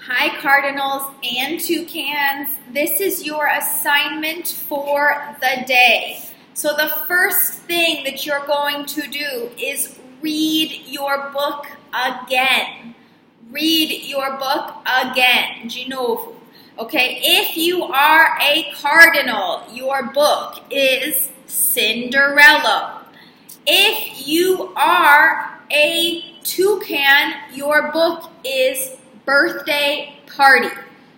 Hi Cardinals and Toucans, this is your assignment for the day. So the first thing that you're going to do is read your book again. Read your book again, de novo. Okay, if you are a Cardinal, your book is Cinderella. If you are a Toucan, your book is Birthday Party.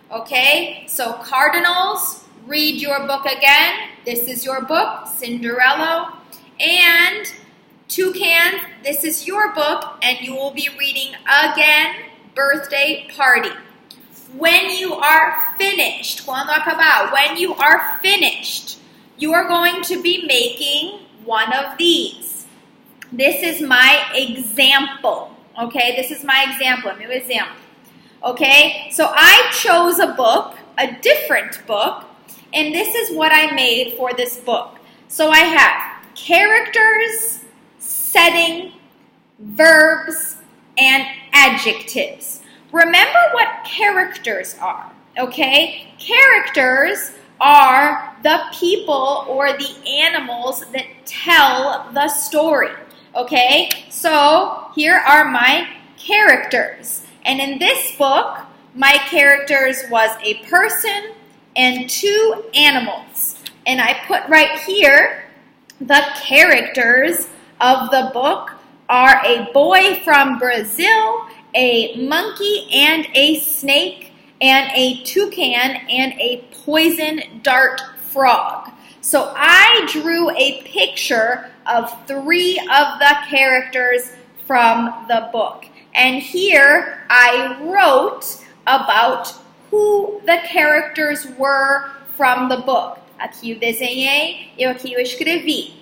Okay, so Cardinals, read your book again. This is your book, Cinderella. And Toucans, this is your book, and you will be reading again, Birthday Party. When you are finished, quando acabar, when you are finished, you are going to be making one of these. This is my example. Okay, this is my example, meu exemplo. Okay, so I chose a book, a different book, and this is what I made for this book. So I have characters, setting, verbs, and adjectives. Remember what characters are, okay? Characters are the people or the animals that tell the story, okay? So here are my characters. And in this book, my characters was a person and two animals. And I put right here, the characters of the book are a boy from Brazil, a monkey and a snake, and a toucan and a poison dart frog. So I drew a picture of 3 of the characters from the book. And here I wrote about who the characters were from the book. Aqui eu desenhei, aqui eu escrevi.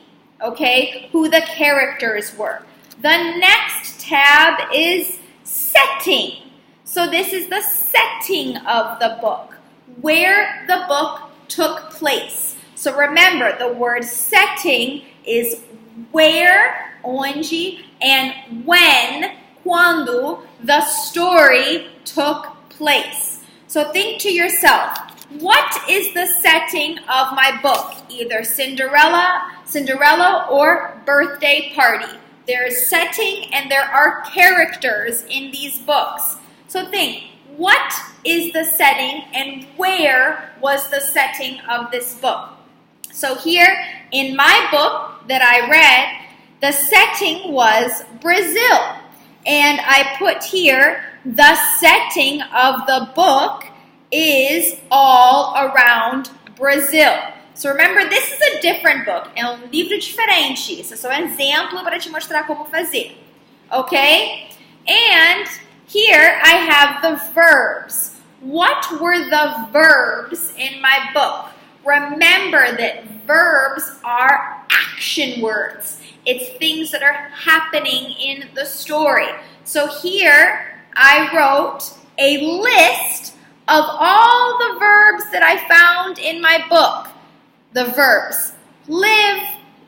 Okay, who the characters were. The next tab is setting. So this is the setting of the book, where the book took place. So remember, the word setting is where, onde, and when, quando, the story took place. So think to yourself, what is the setting of my book? Either Cinderella or Birthday Party. There is setting and there are characters in these books. So think, what is the setting and where was the setting of this book? So here in my book that I read, the setting was Brazil. And I put here, the setting of the book is all around Brazil. So remember, this is a different book. É livro diferente. Isso é só um exemplo para te mostrar como fazer. Okay? And here I have the verbs. What were the verbs in my book? Remember that verbs are action words. It's things that are happening in the story. So here I wrote a list of all the verbs that I found in my book. The verbs live,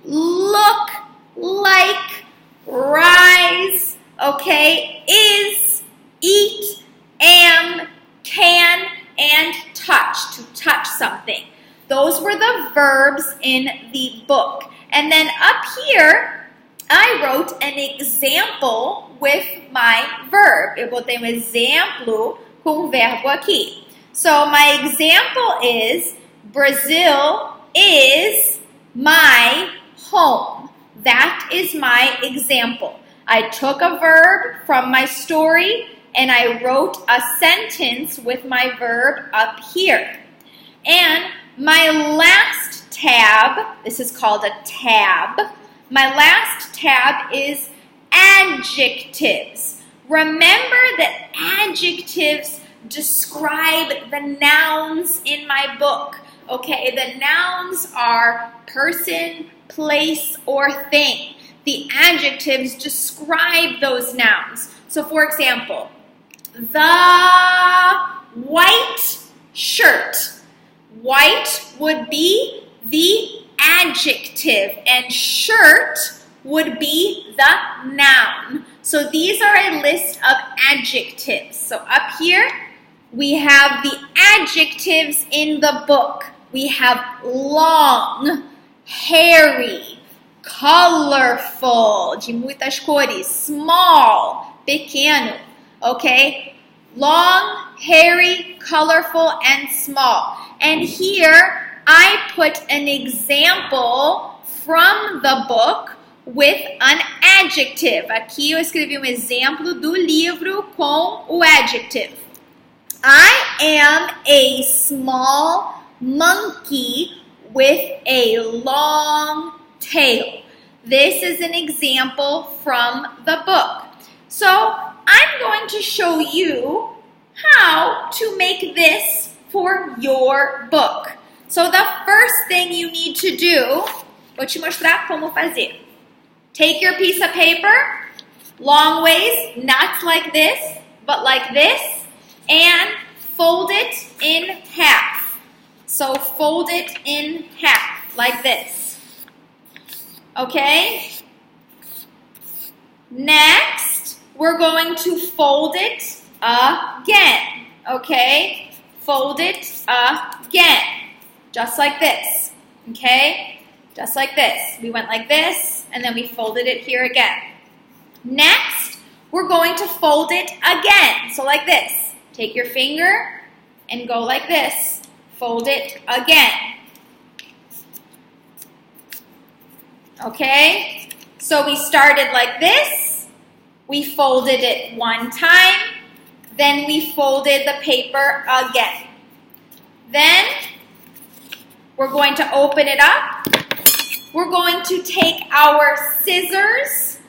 look, like, rise, okay, is, eat, am, can, and touch, to touch something. Those were the verbs in the book. And then up here, I wrote an example with my verb. Eu botei exemplo com verbo aqui. So my example is, Brazil is my home. That is my example. I took a verb from my story and I wrote a sentence with my verb up here. And my last tab, this is called a tab, my last tab is adjectives. Remember that adjectives describe the nouns in my book. Okay, the nouns are person, place, or thing. The adjectives describe those nouns. So for example, the white shirt. White would be the adjective and shirt would be the noun. So these are a list of adjectives. So up here, We have the adjectives in the book. We have long, hairy, colorful, de muitas cores, small, pequeno, okay? Long, hairy, colorful, and small. And here I put an example from the book with an adjective. Aqui eu escrevi exemplo do livro com o adjective. I am a small monkey with a long tail. This is an example from the book. So I'm going to show you how to make this for your book. So the first thing you need to do, vou te mostrar como fazer. Take your piece of paper, long ways, not like this, but like this, and fold it in half. So fold it in half, like this. Okay? Next, we're going to fold it again. Okay? Fold it again. Just like this. Okay? Just like this. We went like this, and then we folded it here again. Next, we're going to fold it again. So like this. Take your finger and go like this. Fold it again. Okay? So we started like this. We folded it one time. Then we folded the paper again. Then we're going to open it up. We're going to take our scissors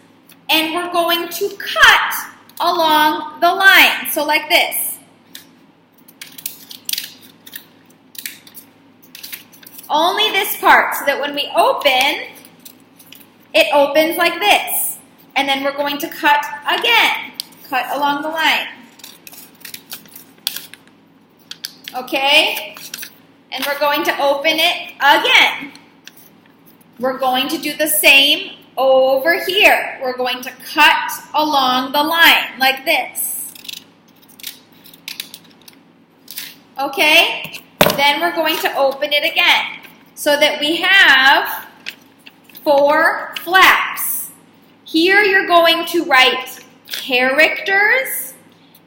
and we're going to cut along the line. So like this. Only this part, so that when we open, it opens like this. And then we're going to cut again. Cut along the line. Okay? And we're going to open it again. We're going to do the same over here. We're going to cut along the line like this. Okay? Then we're going to open it again so that we have 4 flaps. Here you're going to write characters.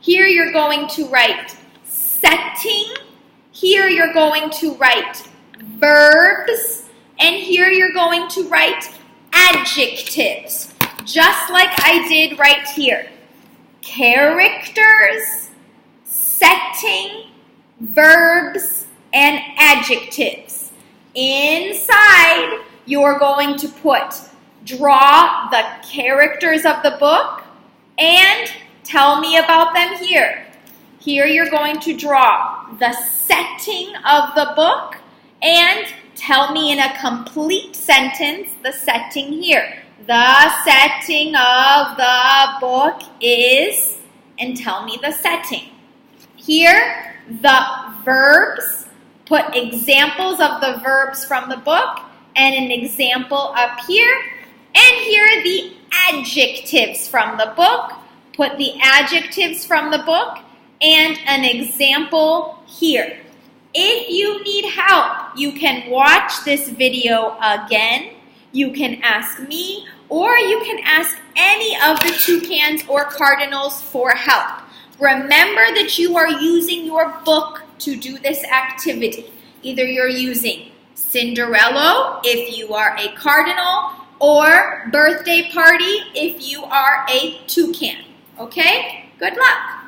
Here you're going to write setting. Here you're going to write verbs. And here you're going to write adjectives, just like I did right here. Characters, setting, verbs, and adjectives. Inside, you're going to draw the characters of the book and tell me about them here. Here you're going to draw the setting of the book and tell me in a complete sentence the setting here. The setting of the book is, and tell me the setting. Here, the verbs, put examples of the verbs from the book and an example up here. And here are the adjectives from the book. Put the adjectives from the book and an example here. If you need help, you can watch this video again. You can ask me, or you can ask any of the toucans or cardinals for help. Remember that you are using your book to do this activity. Either you're using Cinderella if you are a cardinal, or birthday party if you are a toucan. Okay? Good luck.